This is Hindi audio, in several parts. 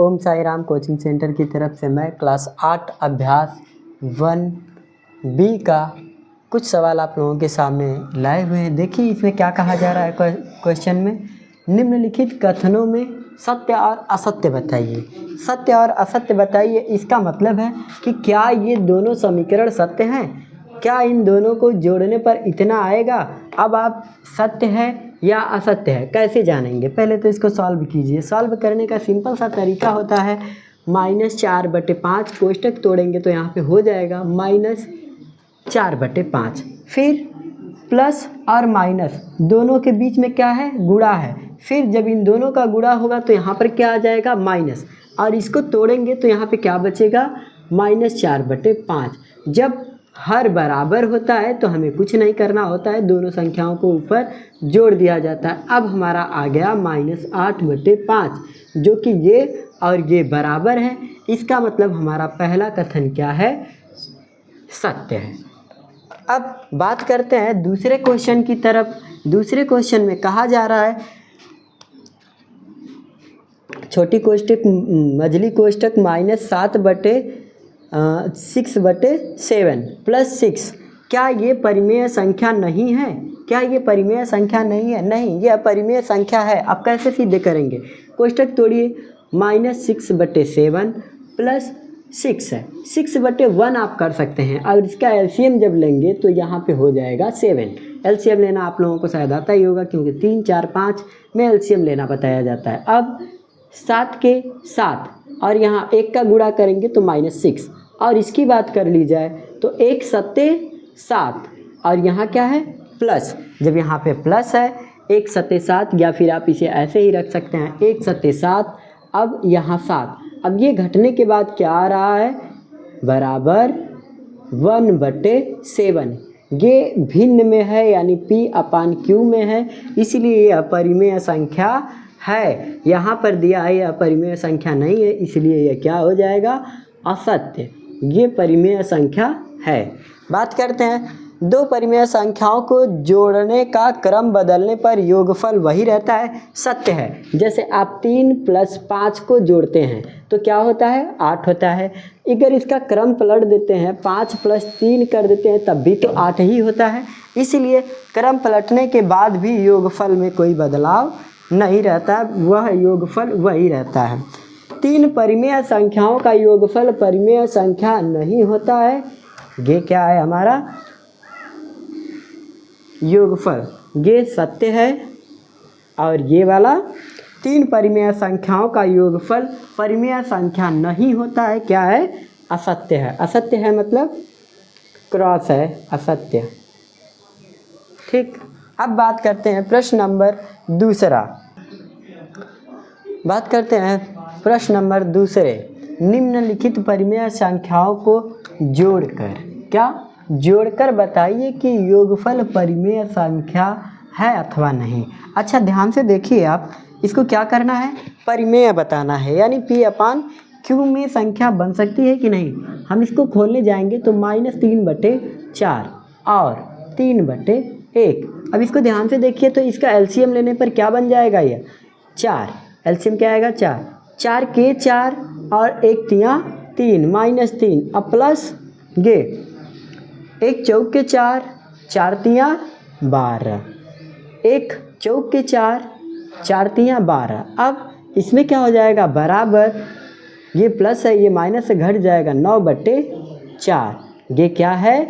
ओम साई राम कोचिंग सेंटर की तरफ से मैं क्लास 8 अभ्यास 1B का कुछ सवाल आप लोगों के सामने लाए हुए हैं। देखिए इसमें क्या कहा जा रहा है क्वेश्चन में, निम्नलिखित कथनों में सत्य और असत्य बताइए। सत्य और असत्य बताइए, इसका मतलब है कि क्या ये दोनों समीकरण सत्य हैं, क्या इन दोनों को जोड़ने पर इतना आएगा। अब आप सत्य है या असत्य है कैसे जानेंगे, पहले तो इसको सॉल्व कीजिए। सॉल्व करने का सिंपल सा तरीका होता है -4/5, कोष्टक तोड़ेंगे तो यहाँ पे हो जाएगा -4/5। फिर प्लस और माइनस दोनों के बीच में क्या है, गुणा है। फिर जब इन दोनों का गुणा होगा तो यहाँ पर क्या आ जाएगा, माइनस, और इसको तोड़ेंगे तो यहाँ पे क्या बचेगा, -4/5। जब हर बराबर होता है तो हमें कुछ नहीं करना होता है, दोनों संख्याओं को ऊपर जोड़ दिया जाता है। अब हमारा आ गया -8/5, जो कि ये और ये बराबर है। इसका मतलब हमारा पहला कथन क्या है, सत्य है। अब बात करते हैं दूसरे क्वेश्चन की तरफ। दूसरे क्वेश्चन में कहा जा रहा है, छोटी कोष्टक मझली कोष्टक -7/6/7 +6, क्या ये परिमेय संख्या नहीं है। क्या ये परिमेय संख्या नहीं है, नहीं, ये अपरिमेय संख्या है। आप कैसे सिद्ध करेंगे, कोष्टक तोड़िए, -6/7 +6 है, 6/1 आप कर सकते हैं। और इसका एलसीएम जब लेंगे तो यहाँ पे हो जाएगा 7। एलसीएम लेना आप लोगों को शायद आता ही होगा, क्योंकि 3, 4, 5 में एलसीएम लेना बताया जाता है। अब 7 के 7 और यहाँ 1 का गुणा करेंगे तो -6, और इसकी बात कर ली जाए तो 1 7 7 और यहाँ क्या है, प्लस। जब यहाँ पे प्लस है 1 7 7, या फिर आप इसे ऐसे ही रख सकते हैं 1 7 7, अब यहाँ 7। अब ये घटने के बाद क्या आ रहा है, बराबर 1/7। ये भिन्न में है, यानी P/Q में है, इसलिए ये अपरिमेय संख्या है। यहाँ पर दिया है यह अपरिमेय संख्या नहीं है, इसलिए यह क्या हो जाएगा, असत्य। ये परिमेय संख्या है। बात करते हैं, दो परिमेय संख्याओं को जोड़ने का क्रम बदलने पर योगफल वही रहता है, सत्य है। जैसे आप 3 + 5 को जोड़ते हैं तो क्या होता है, 8 होता है। अगर इसका क्रम पलट देते हैं, 5 + 3 कर देते हैं, तब भी तो 8 ही होता है। इसलिए क्रम पलटने के बाद भी योगफल में कोई बदलाव नहीं रहता, वह योगफल वही रहता है। 3 परिमेय संख्याओं का योगफल परिमेय संख्या नहीं होता है। ये क्या है हमारा योगफल, ये सत्य है। और ये वाला 3 परिमेय संख्याओं का योगफल परिमेय संख्या नहीं होता है, क्या है, असत्य है। असत्य है मतलब क्रॉस है, असत्य। ठीक, अब बात करते हैं प्रश्न नंबर दूसरा। बात करते हैं प्रश्न नंबर दूसरे, निम्नलिखित परिमेय संख्याओं को जोड़कर, क्या, जोड़कर बताइए कि योगफल परिमेय संख्या है अथवा नहीं। अच्छा ध्यान से देखिए, आप इसको क्या करना है, परिमेय बताना है, यानी P/Q में संख्या बन सकती है कि नहीं। हम इसको खोलने जाएंगे तो -3/4 और 3/1। अब इसको ध्यान से देखिए तो इसका एलसीएम लेने पर क्या बन जाएगा, ये 4। एलसीएम क्या आएगा, 4। 4 के 4 और 1 तियाँ 3, -3, अब प्लस ये 1 चौक के 4, 4 तियाँ 12, 1 चौक के 4, 4 तियाँ 12। अब इसमें क्या हो जाएगा, बराबर, ये प्लस है, ये माइनस से घट जाएगा, 9/4। ये क्या है,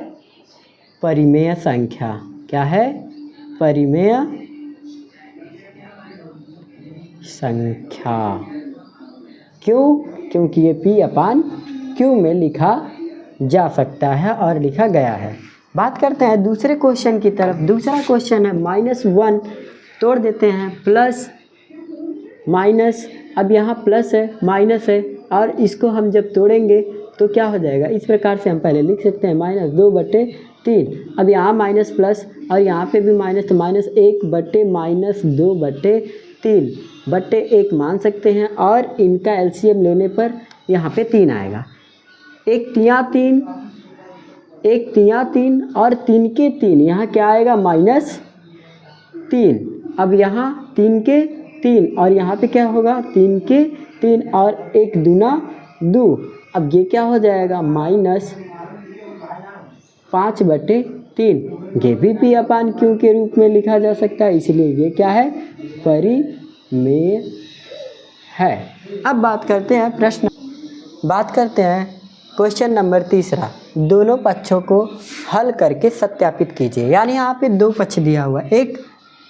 परिमेय संख्या। क्या है, परिमेय संख्या। क्यों, क्योंकि ये P/Q में लिखा जा सकता है और लिखा गया है। बात करते हैं दूसरे क्वेश्चन की तरफ। दूसरा क्वेश्चन है -1, तोड़ देते हैं, प्लस माइनस, अब यहाँ प्लस है माइनस है, और इसको हम जब तोड़ेंगे तो क्या हो जाएगा, इस प्रकार से हम पहले लिख सकते हैं -2/3। अब यहाँ माइनस प्लस और यहाँ पे भी माइनस, तो -1/-2/3 मान सकते हैं। और इनका एलसीएम लेने पर यहाँ पे 3 आएगा, 1 तियाँ 3, 1 तियाँ 3 और 3 के 3, यहाँ क्या आएगा, -3। अब यहाँ 3 के 3 और यहाँ पे क्या होगा, 3 के 3 और 1 दूना 2। अब ये क्या हो जाएगा -5/3। ये भी P/Q के रूप में लिखा जा सकता है, इसलिए ये क्या है परिमेय है। अब बात करते हैं क्वेश्चन नंबर 3। दोनों पक्षों को हल करके सत्यापित कीजिए। यानी यहाँ पे 2 पक्ष दिया हुआ है, एक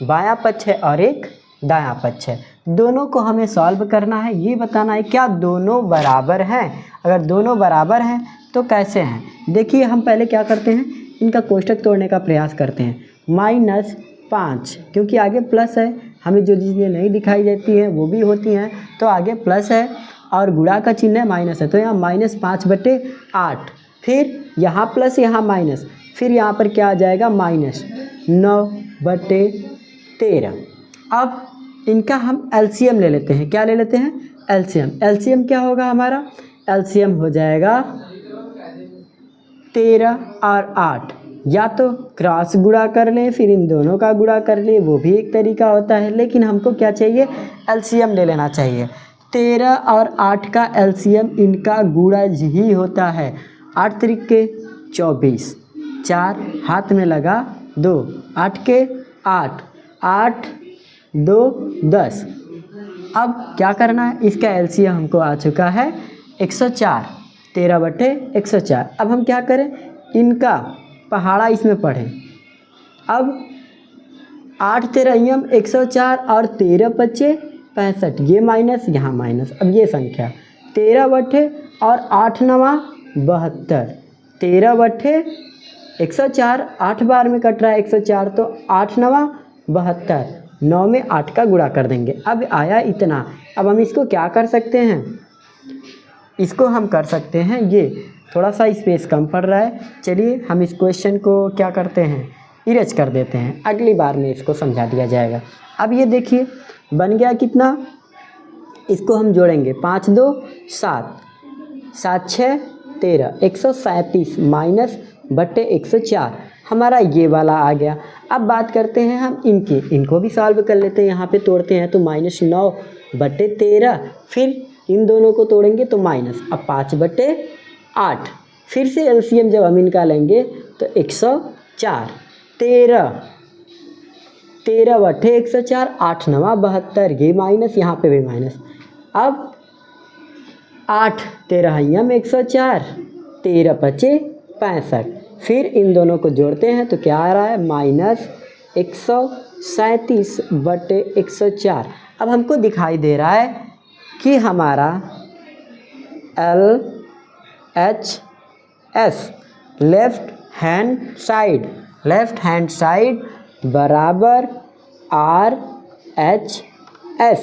बायां पक्ष है और एक दायां पक्ष है। दोनों को हमें सॉल्व करना है, ये बताना है क्या दोनों बराबर हैं। अगर दोनों बराबर हैं तो कैसे हैं। देखिए हम पहले क्या करते हैं, इनका कोष्टक तोड़ने का प्रयास करते हैं। -5 क्योंकि आगे प्लस है, हमें जो चीज़ें नहीं दिखाई देती हैं वो भी होती हैं, तो आगे प्लस है और गुणा का चिन्ह है माइनस है, तो यहाँ -5/8। फिर यहाँ प्लस यहाँ माइनस, फिर यहाँ पर क्या आ जाएगा -9/13। अब इनका हम एलसीएम ले लेते हैं। क्या ले लेते हैं एलसीएम क्या होगा हमारा, एलसीएम हो जाएगा 13 और 8। या तो क्रॉस गुणा कर लें, फिर इन दोनों का गुणा कर लें, वो भी एक तरीका होता है, लेकिन हमको क्या चाहिए एलसीएम ले लेना चाहिए। 13 और 8 का एलसीएम इनका गुणा ही होता है। 8 त्रिके 24, 4 हाथ में लगा 2, 8 के 8, 8 2 10। अब क्या करना है, इसका एलसीएम हमको आ चुका है 104, 13/104। अब हम क्या करें, इनका पहाड़ा इसमें पढ़ें। अब 8 13 104 और 13×5 ये माइनस यहाँ माइनस। अब ये संख्या 13 और 8 9 72, 13/104 8 बार में कट रहा है 104, तो 8 9 72, 9 में 8 का गुणा कर देंगे। अब आया इतना। अब हम इसको क्या कर सकते हैं, इसको हम कर सकते हैं, ये थोड़ा सा स्पेस कम पड़ रहा है, चलिए हम इस क्वेश्चन को क्या करते हैं इरेज कर देते हैं, अगली बार में इसको समझा दिया जाएगा। अब ये देखिए बन गया कितना, इसको हम जोड़ेंगे 5 2 7, 7 6 13, 137 -/104 हमारा ये वाला आ गया। अब बात करते हैं हम इनको भी सॉल्व कर लेते हैं। यहाँ पे तोड़ते हैं तो -9/13, फिर इन दोनों को तोड़ेंगे तो माइनस, अब 5/8, फिर से एलसीएम जब हम इनका लेंगे तो 104, 13/104, 8 9 72, ये माइनस, यहाँ पे भी माइनस। अब 8 13 104, 13×5 फिर इन दोनों को जोड़ते हैं तो क्या आ रहा है -137/104। अब हमको दिखाई दे रहा है कि हमारा LHS लेफ्ट हैंड साइड बराबर RHS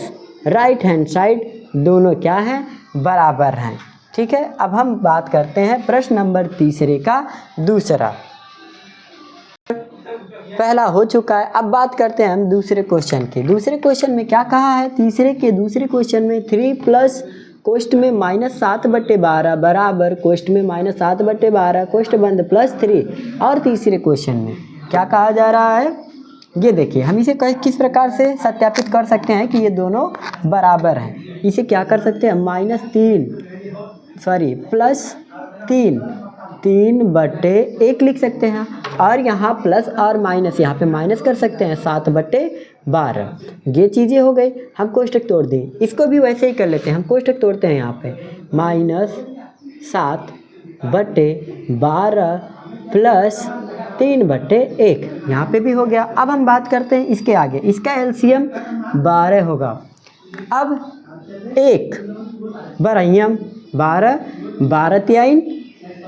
राइट हैंड साइड दोनों क्या हैं बराबर हैं। ठीक है, अब हम बात करते हैं प्रश्न नंबर 3 का दूसरा। पहला हो चुका है, अब बात करते हैं हम दूसरे क्वेश्चन की। दूसरे क्वेश्चन में क्या कहा है, तीसरे के दूसरे क्वेश्चन में 3 प्लस कोष्ठ में -7/12 बराबर कोष्ठ में -7/12 कोष्ठ बंद +3। और तीसरे क्वेश्चन में क्या कहा जा रहा है, ये देखिए हम इसे किस प्रकार से सत्यापित कर सकते हैं कि ये दोनों बराबर हैं। इसे क्या कर सकते हैं +3 लिख सकते हैं, और यहाँ प्लस और माइनस यहाँ पे माइनस कर सकते हैं 7/12। ये चीज़ें हो गई। हम कोष्टक तोड़ दें, इसको भी वैसे ही कर लेते हैं। हम कोष्टक तोड़ते हैं, यहाँ पे -7/12 +3/1 यहाँ पे भी हो गया। अब हम बात करते हैं इसके आगे, इसका एलसीएम 12 होगा। अब 1 बरहियम 12, 12 तिहाई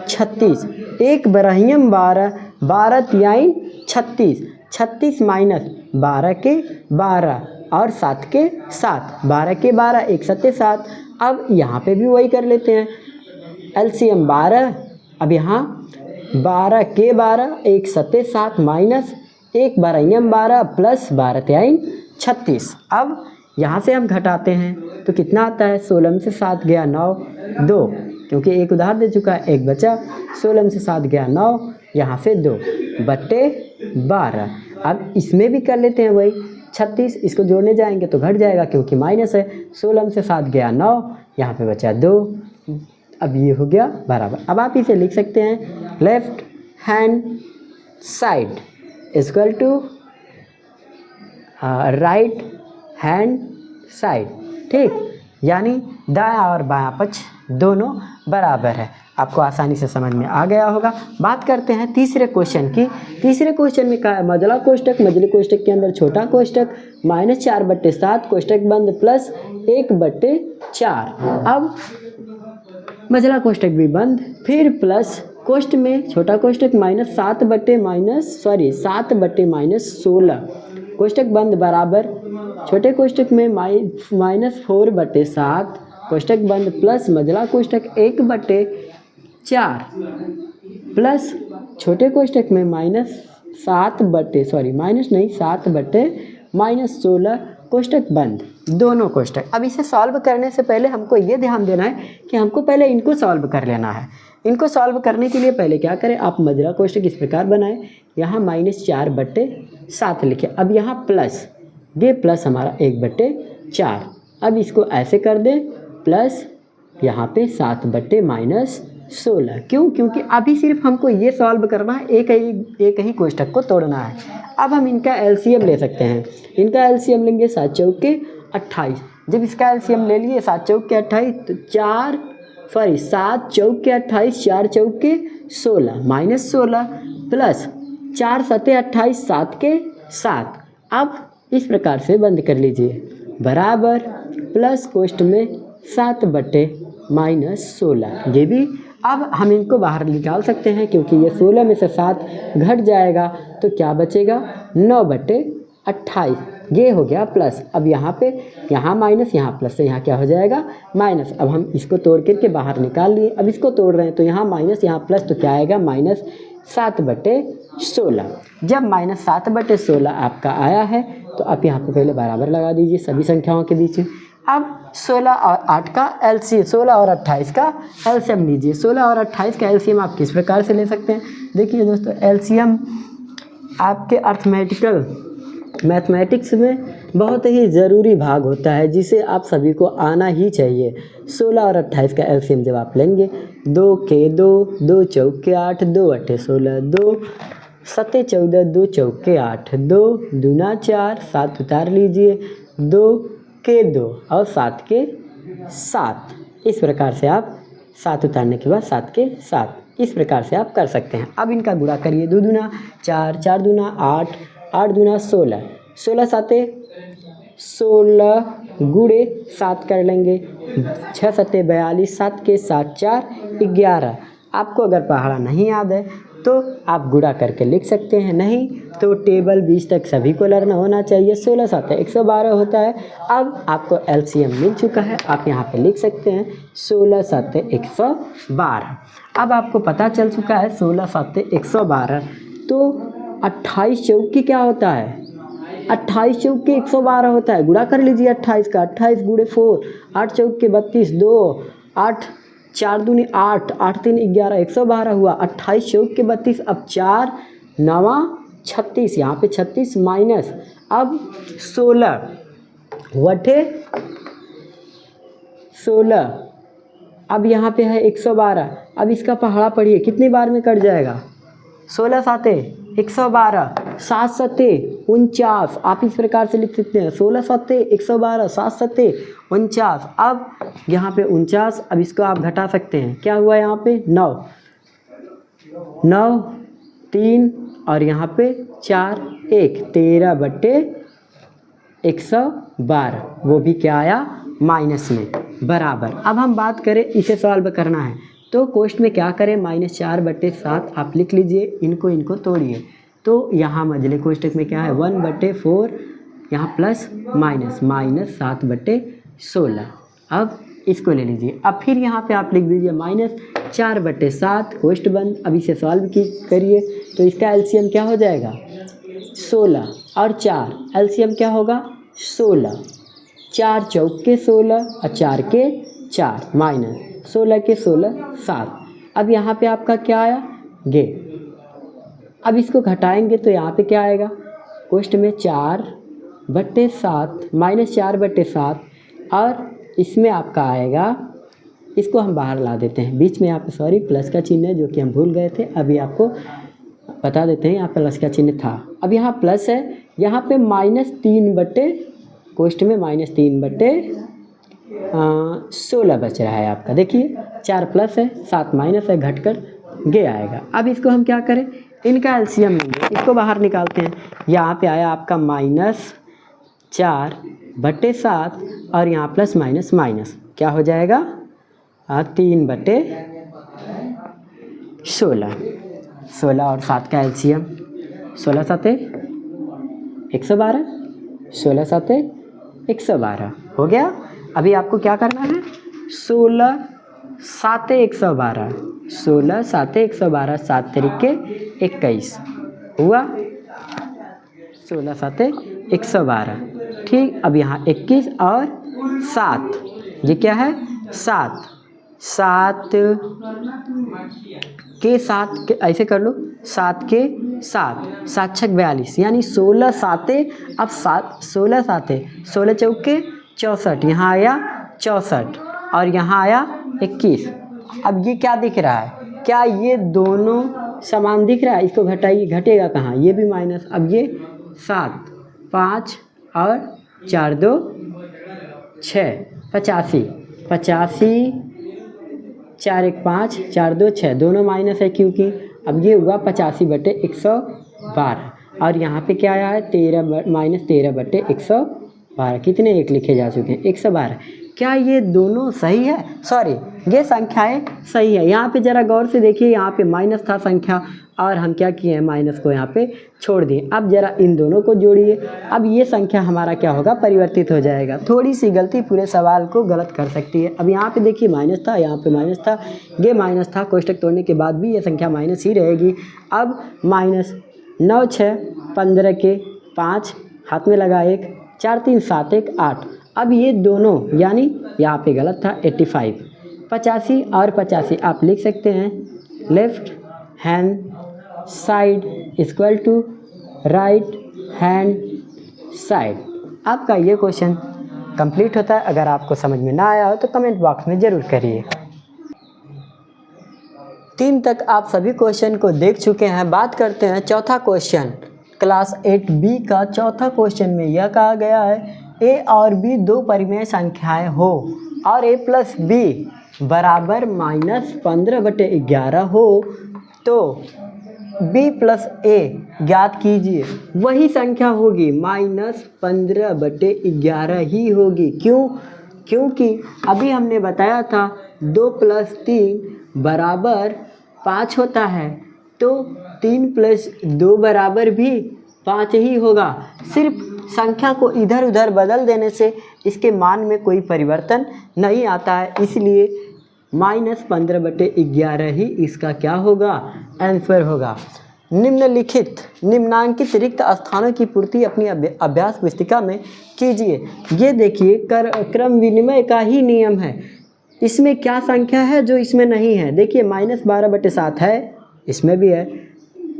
36, 1 बरहियम 12, 12 तिहाई 36, 36 - 12 के 12 और 7 के 7, 12 के 12 1 7 7। अब यहाँ पे भी वही कर लेते हैं, एलसीएम 12। अब यहाँ 12 के 12 1 7 7 माइनस 1 बरहियम 12 प्लस 12 तिहाई 36। अब यहाँ से हम घटाते हैं तो कितना आता है, 16 में से 7 गया 9, 2 क्योंकि एक उधार दे चुका है, एक बचा। 16 में से 7 गया 9, यहाँ से 2/12। अब इसमें भी कर लेते हैं वही, 36, इसको जोड़ने जाएंगे तो घट जाएगा क्योंकि माइनस है। 16 में से 7 गया 9, यहाँ पे बचा 2। अब ये हो गया बराबर। अब आप इसे लिख सकते हैं left hand side equal to right hand side, ठीक, यानी दायां और बायां पक्ष दोनों बराबर है। आपको आसानी से समझ में आ गया होगा। बात करते हैं तीसरे क्वेश्चन की। तीसरे क्वेश्चन में क्या है, मझला कोष्टक, मझले कोष्टक के अंदर छोटा कोष्टक -4/7 कोष्टक बंद प्लस 1/4। अब मझला कोष्टक भी बंद, फिर प्लस कोष्ट में छोटा कोष्टक -7/-16 कोष्टक बंद बराबर छोटे कोष्टक में -4/7 कोष्टक बंद प्लस मझला कोष्टक 1/4 प्लस छोटे कोष्टक में -7/-16 कोष्टक बंद, दोनों कोष्टक। अब इसे सॉल्व करने से पहले हमको ये ध्यान देना है कि हमको पहले इनको सॉल्व कर लेना है। इनको सॉल्व करने के लिए पहले क्या करें, आप मझला कोष्टक इस प्रकार बनाएं, यहाँ -4/7 लिखें। अब यहाँ प्लस, ये प्लस हमारा 1/4। अब इसको ऐसे कर दें प्लस यहाँ पे 7/-16। क्यों? क्योंकि अभी सिर्फ हमको ये सॉल्व करना है, एक ही कोष्टक को तोड़ना है। अब हम इनका एलसीएम ले सकते हैं। इनका एलसीएम लेंगे 7 चौके 28। जब इसका एलसीएम ले लिए 7 चौके 28 तो 7 चौके 28, 4 चौके 16 -16 प्लस 4 7 28, 7 के 7। अब इस प्रकार से बंद कर लीजिए बराबर प्लस कोष्ट में 7/-16। ये भी अब हम इनको बाहर निकाल सकते हैं क्योंकि ये 16 में से 7 घट जाएगा तो क्या बचेगा 9/28। ये हो गया प्लस। अब यहाँ पे यहाँ माइनस, यहाँ प्लस, से यहाँ क्या हो जाएगा माइनस। अब हम इसको तोड़ करके बाहर निकाल लिए। अब इसको तोड़ रहे हैं तो यहाँ माइनस, यहाँ प्लस, तो क्या आएगा -7/16। जब -7/16 आपका आया है तो आप यहाँ पे पहले बराबर लगा दीजिए सभी संख्याओं के बीच में। अब 16 और 8 का एलसीएम, 16 और 28 का एलसीएम लीजिए। 16 और 28 का एलसीएम आप किस प्रकार से ले सकते हैं? देखिए दोस्तों, एलसीएम आपके मैथमेटिक्स में बहुत ही ज़रूरी भाग होता है जिसे आप सभी को आना ही चाहिए। 16 और 28 का एलसीएम जब आप लेंगे, 2 के 2, 2 चौके 8, 2 अठे 16, 2 सते 14, 2 चौके 8, 2 दूना 4, 7 उतार लीजिए, 2 के 2 और 7 के 7। इस प्रकार से आप 7 उतारने के बाद 7 के 7 इस प्रकार से आप कर सकते हैं। अब इनका गुणा करिए, 2 दूना 4, 4 दूना 8, 8 दूना 16, 16 साते 16 गुणे 7 कर लेंगे, 6 सते 42, 7 के 7 4 11। आपको अगर पहाड़ा नहीं याद है तो आप गुणा करके लिख सकते हैं, नहीं तो टेबल 20 तक सभी को लर्न होना चाहिए। 16 7 112 होता है। अब आपको एलसीएम मिल चुका है, आप यहाँ पे लिख सकते हैं 16 7 112। अब आपको पता चल चुका है 16 7 112, तो 28 चौकी क्या होता है? 28 चौके 112 होता है। गुणा कर लीजिए 28 का, 28 गुणे 4, 8 चौके 32, 2 8 4 दूनी 8, 8 3 11, 112 हुआ। 28 चौके 32, अब 4 9 36, यहाँ पे 36 माइनस, अब 16 वटे 16, अब यहाँ पे है 112। अब इसका पहाड़ा पढ़िए कितनी बार में कट जाएगा? 16 साते 112, 7 सते 49। आप इस प्रकार से लिख सकते हैं 16 सते 112, 7 सते 49। अब यहाँ पे 49, अब इसको आप घटा सकते हैं, क्या हुआ यहाँ पे 9 9 3 और यहाँ पे 4 1, 13/112, वो भी क्या आया माइनस में बराबर। अब हम बात करें इसे सॉल्व करना है तो कोष्ट में क्या करें, -4/7 आप लिख लीजिए, इनको तोड़िए। तो यहाँ मझले कोष्टक में क्या है 1/4, यहाँ प्लस माइनस -7/16। अब इसको ले लीजिए। अब फिर यहाँ पे आप लिख दीजिए -4/7 कोष्ट बंद। अब इसे सॉल्व करिए तो इसका एलसीएम क्या हो जाएगा 16 और 4, एलसीएम क्या होगा 16, 4 चौके 16 और 4 के 4 माइनस 16 के 16 7। अब यहाँ पे आपका क्या आया गे। अब इसको घटाएंगे तो यहाँ पे क्या आएगा, कोष्ट में 4 -4/7 -4/7 और इसमें आपका आएगा, इसको हम बाहर ला देते हैं, बीच में यहाँ पे सॉरी प्लस का चिन्ह है जो कि हम भूल गए थे, अभी आपको बता देते हैं, यहाँ प्लस का चिन्ह था, अब यहाँ प्लस है, यहाँ पे -3 कोष्ठ में -3/16 बच रहा है आपका। देखिए 4 प्लस है 7 माइनस है, घटकर ये आएगा। अब इसको हम क्या करें, इनका एलसीएम लेंगे, इसको बाहर निकालते हैं। यहाँ पे आया आपका -4/7 और यहाँ प्लस माइनस माइनस क्या हो जाएगा 3/16। 16 और 7 का एलसीएम 16 7 112, 16 7 112 हो गया। अभी आपको क्या करना है, 16 7 112, 16 7 112, 7 तरीके 21 हुआ, 16 7 112। ठीक, अब यहाँ 21 और 7, ये क्या है 7 के 7 ऐसे कर लो, 7 के 7 7 6 42, यानी 16 7 अब 16 7 16 चौके 64, यहाँ आया 64 और यहाँ आया 21। अब ये क्या दिख रहा है, क्या ये दोनों समान दिख रहा है, इसको घटाइए, घटेगा कहाँ, ये भी माइनस। अब ये 7 5 और 4 2 6 85, 85 4 1 5 4 2 6, दोनों माइनस है क्योंकि अब ये हुआ 85/112 और यहाँ पे क्या आया है 13 कितने एक लिखे जा चुके हैं 112। क्या ये दोनों सही है, सॉरी ये संख्याएं सही है। यहाँ पे ज़रा गौर से देखिए, यहाँ पे माइनस था संख्या और हम क्या किए हैं माइनस को यहाँ पे छोड़ दिए। अब ज़रा इन दोनों को जोड़िए, अब ये संख्या हमारा क्या होगा परिवर्तित हो जाएगा। थोड़ी सी गलती पूरे सवाल को गलत कर सकती है। अब यहाँ पे देखिए माइनस था, यहाँ पे माइनस था, ये माइनस था, कोष्टक तोड़ने के बाद भी ये संख्या माइनस ही रहेगी। अब -9 6 15 के 5 हाथ में लगा 1 4 3 7 1 8। अब ये दोनों यानी यहाँ पे गलत था 85, 85 और 85 आप लिख सकते हैं left hand side equal to right hand side. आपका ये क्वेश्चन कंप्लीट होता है। अगर आपको समझ में ना आया हो तो कमेंट बॉक्स में ज़रूर करिए। 3 तक आप सभी क्वेश्चन को देख चुके हैं। बात करते हैं चौथा क्वेश्चन, क्लास 8B का चौथा क्वेश्चन में यह कहा गया है A और B दो परिमेय संख्याएं हो और A प्लस B बराबर -15/11 हो तो B प्लस A ज्ञात कीजिए। वही संख्या होगी -15/11 ही होगी। क्यों? क्योंकि अभी हमने बताया था 2 + 3 = 5 होता है, तो 3 + 2 बराबर भी 5 ही होगा। सिर्फ संख्या को इधर उधर बदल देने से इसके मान में कोई परिवर्तन नहीं आता है, इसलिए -15/11 ही इसका क्या होगा आंसर होगा। निम्नांकित रिक्त स्थानों की पूर्ति अपनी अभ्यास पुस्तिका में कीजिए। ये देखिए क्रम विनिमय का ही नियम है। इसमें क्या संख्या है जो इसमें नहीं है? देखिए -12/7 है, इसमें भी है।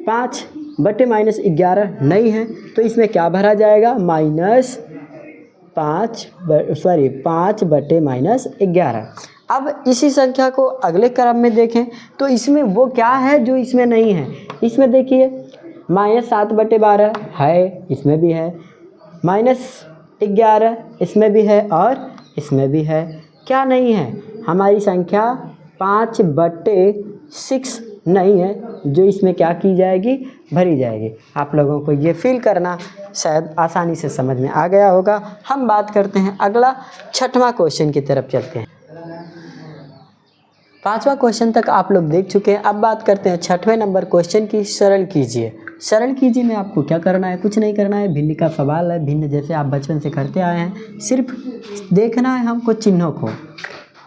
5/-11 नहीं है, तो इसमें क्या भरा जाएगा -5/-11। अब इसी संख्या को अगले क्रम में देखें तो इसमें वो क्या है जो इसमें नहीं है। इसमें देखिए -7/12 है, इसमें भी है, -11 इसमें भी है और इसमें भी है। क्या नहीं है? हमारी संख्या 5/6 नहीं है, जो इसमें क्या की जाएगी भरी जाएगी। आप लोगों को ये फील करना शायद आसानी से समझ में आ गया होगा। हम बात करते हैं अगला 6वां क्वेश्चन की तरफ चलते हैं। 5वां क्वेश्चन तक आप लोग देख चुके हैं। अब बात करते हैं 6वें नंबर क्वेश्चन की। सरल कीजिए। सरल कीजिए में आपको क्या करना है? कुछ नहीं करना है। भिन्न का सवाल है, भिन्न जैसे आप बचपन से करते आए हैं। सिर्फ देखना है हमको चिन्हों को।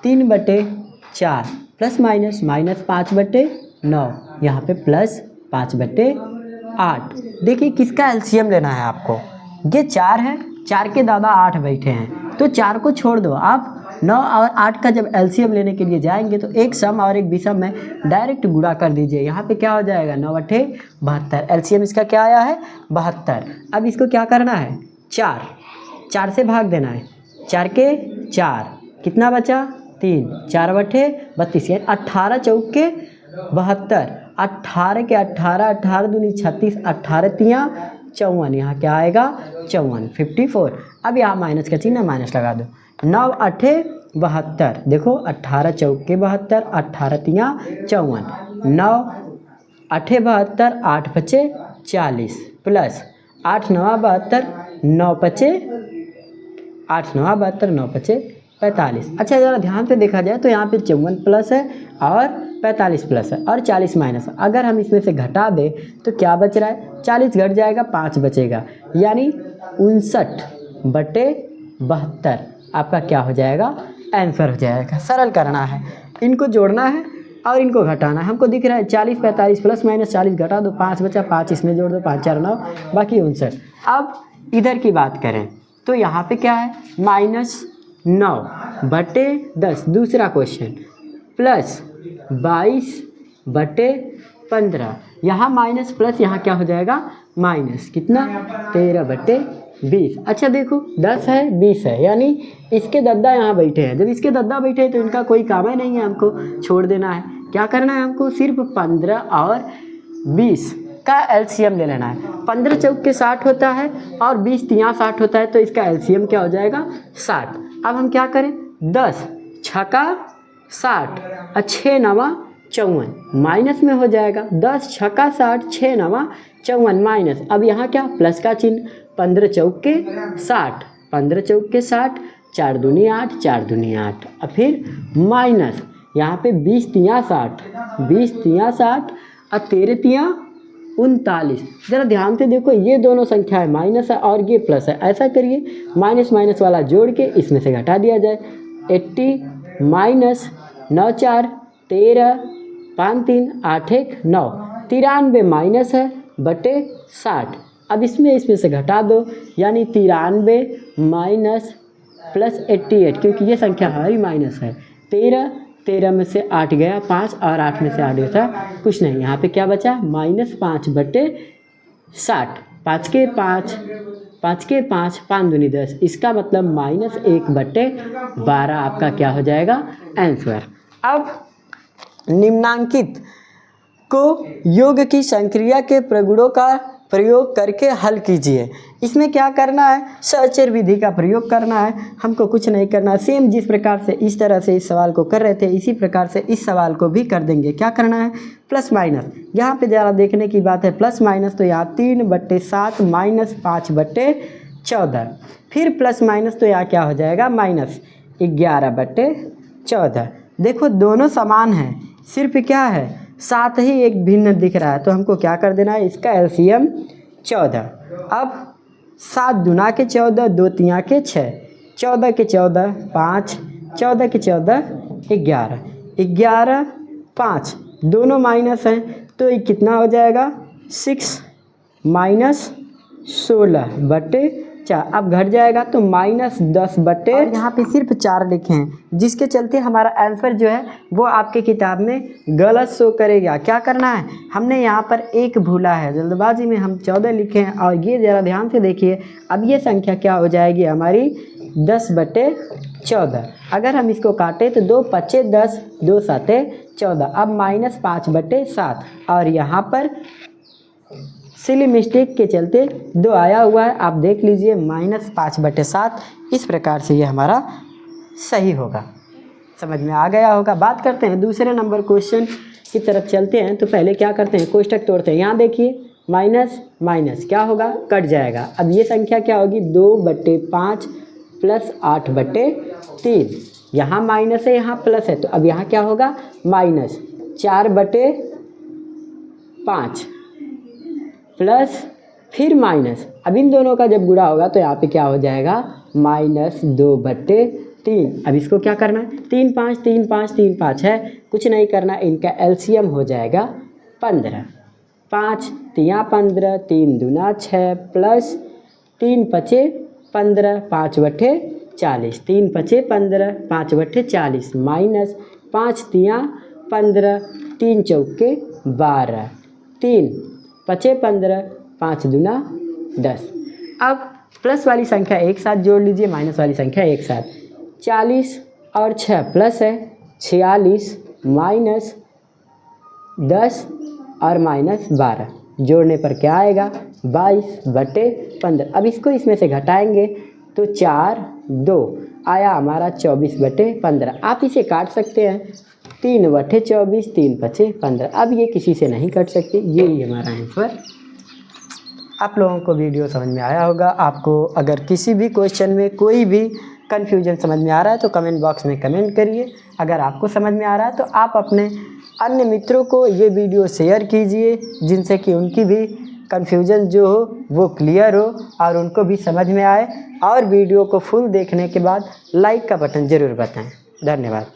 3/4 प्लस माइनस -5/9, यहाँ पे +5/8। देखिए किसका एलसीएम लेना है आपको। ये 4 है, 4 के दादा 8 बैठे हैं, तो 4 को छोड़ दो। आप 9 और 8 का जब एलसीएम लेने के लिए जाएंगे तो एक सम और एक विषम में डायरेक्ट गुणा कर दीजिए। यहाँ पे क्या हो जाएगा 9 × 8 = 72। एलसीएम इसका क्या आया है 72। अब इसको क्या करना है 4, 4 से भाग देना है, 4 के 4, कितना बचा 3, 4 बटे 32, 18 चौक के 72, 18 के 18, 18 दूनी 36, 18 तियाँ 54, यहाँ क्या आएगा 54, 54। अब यहाँ माइनस का चिन्ह माइनस लगा दो, 9 8 72, देखो 18 चौक के 72, 18 तियाँ 54, 9 8 72, 8 बचे 40 प्लस 8 9 72, 9 बचे 8 9 72, 9 बचे 45। अच्छा ज़रा ध्यान से देखा जाए तो यहाँ पे 54 प्लस है और 45 प्लस है और 40 माइनस है। अगर हम इसमें से घटा दें तो क्या बच रहा है, 40 घट जाएगा, 5 बचेगा, यानी 59/72 आपका क्या हो जाएगा, आंसर हो जाएगा। सरल करना है, इनको जोड़ना है और इनको घटाना है। हमको दिख रहा है 40 45 प्लस माइनस 40 घटा दो, 5 बचा, 5 इसमें जोड़ दो, 5 4 9, बाकी 59। अब इधर की बात करें तो यहाँ पे क्या है, -9/10 दूसरा क्वेश्चन, प्लस 22/15, यहाँ माइनस प्लस यहाँ क्या हो जाएगा माइनस, कितना 13/20। अच्छा देखो 10 है 20 है, यानी इसके दद्दा यहाँ बैठे हैं, जब इसके दद्दा बैठे हैं तो इनका कोई काम ही नहीं है, हमको छोड़ देना है। क्या करना है, हमको सिर्फ 15 और 20 का एलसीएम ले लेना है। 15 चौक के 60 होता है और 20 तियाँ 60 होता है, तो इसका एलसीएम क्या हो जाएगा 60। अब हम क्या करें, 10 छक्का 60 और 6 9 54, माइनस में हो जाएगा, 10 छक्का 60, 6 9 54 माइनस। अब यहाँ क्या प्लस का चिन्ह, 15 चौक के 60, 15 चौक के 60, 4 दूनी 8, 4 दूनी 8, और फिर माइनस यहाँ पे 20 तियाँ 60, 20 तियाँ 60 और 13 तियाँ 39। ज़रा ध्यान से देखो, ये दोनों संख्याएं माइनस है और ये प्लस है। ऐसा करिए माइनस माइनस वाला जोड़ के इसमें से घटा दिया जाए, 80 माइनस 9 4 13 5 3 8 1 9, 93 माइनस है बटे 60। अब इसमें से घटा दो, यानी 93 माइनस प्लस 88, क्योंकि ये संख्या हमारी माइनस है। 13 में से 8 गया 5 और 8 में से 8 गया कुछ नहीं, यहाँ पे क्या बचा -5/60, 5 के 5 5 के 5 5 दूनी 10, इसका मतलब -1/12 आपका क्या हो जाएगा आंसर। अब निम्नांकित को योग की संक्रिया के प्रगुणों का प्रयोग करके हल कीजिए। इसमें क्या करना है, सहचर विधि का प्रयोग करना है, हमको कुछ नहीं करना। सेम जिस प्रकार से इस तरह से इस सवाल को कर रहे थे इसी प्रकार से इस सवाल को भी कर देंगे। क्या करना है, प्लस माइनस, यहाँ पे ज़रा देखने की बात है, प्लस माइनस तो यहाँ 3/7 माइनस 5/14, फिर प्लस माइनस तो यहाँ क्या हो जाएगा -11/14। देखो दोनों समान हैं, सिर्फ क्या है साथ ही एक भिन्न दिख रहा है, तो हमको क्या कर देना है, इसका एलसीएम 14। अब 7 दूना के 14, 2 तियाँ के 6, 14 के 14 5, 14 के 14 11, 11 5 दोनों माइनस हैं, तो ये कितना हो जाएगा 6 माइनस 16/4। अब घट जाएगा तो -10/, और यहाँ पे सिर्फ 4 लिखे हैं, जिसके चलते हमारा आंसर जो है वो आपके किताब में गलत शो करेगा। क्या करना है, हमने यहाँ पर एक भूला है, जल्दबाजी में हम 14 लिखे हैं, और ये ज़रा ध्यान से देखिए, अब ये संख्या क्या हो जाएगी हमारी 10/14। अगर हम इसको काटें तो 2 5 10, 2 7 14, अब -5/7, और यहाँ पर सिली मिस्टेक के चलते 2 आया हुआ है, आप देख लीजिए -5/7। इस प्रकार से ये हमारा सही होगा, समझ में आ गया होगा। बात करते हैं दूसरे नंबर क्वेश्चन की तरफ चलते हैं। तो पहले क्या करते हैं, कोष्टक तोड़ते हैं। यहाँ देखिए माइनस माइनस क्या होगा, कट जाएगा। अब ये संख्या क्या होगी 2/5 प्लस 8/3, यहाँ माइनस है यहाँ प्लस है, तो अब यहाँ क्या होगा -4/5 प्लस फिर माइनस। अब इन दोनों का जब गुणा होगा तो यहाँ पे क्या हो जाएगा -2/3। अब इसको क्या करना है, 3 5 3 5 3 5 है, कुछ नहीं करना, इनका एलसीएम हो जाएगा 15। 5 तियाँ 15, 3 दूना 6 प्लस 3 5 15, 5/40, 3 5 15, 5/40 माइनस 5 तियाँ 15, 3 चौके 12, 3 5 15, 5 दूना 10। अब प्लस वाली संख्या एक साथ जोड़ लीजिए, माइनस वाली संख्या एक साथ। 40 और 6 प्लस है, 46 माइनस 10 और माइनस 12, जोड़ने पर क्या आएगा 22/15। अब इसको इसमें से घटाएंगे तो 4 2 आया हमारा 24/15। आप इसे काट सकते हैं, 3/24, 3×5 15। अब ये किसी से नहीं कट सकते, यही हमारा आंसर। आप लोगों को वीडियो समझ में आया होगा। आपको अगर किसी भी क्वेश्चन में कोई भी कन्फ्यूजन समझ में आ रहा है तो कमेंट बॉक्स में कमेंट करिए। अगर आपको समझ में आ रहा है तो आप अपने अन्य मित्रों को ये वीडियो शेयर कीजिए, जिनसे कि उनकी भी कन्फ्यूजन जो हो वो क्लियर हो और उनको भी समझ में आए। और वीडियो को फुल देखने के बाद लाइक का बटन ज़रूर बताएं। धन्यवाद।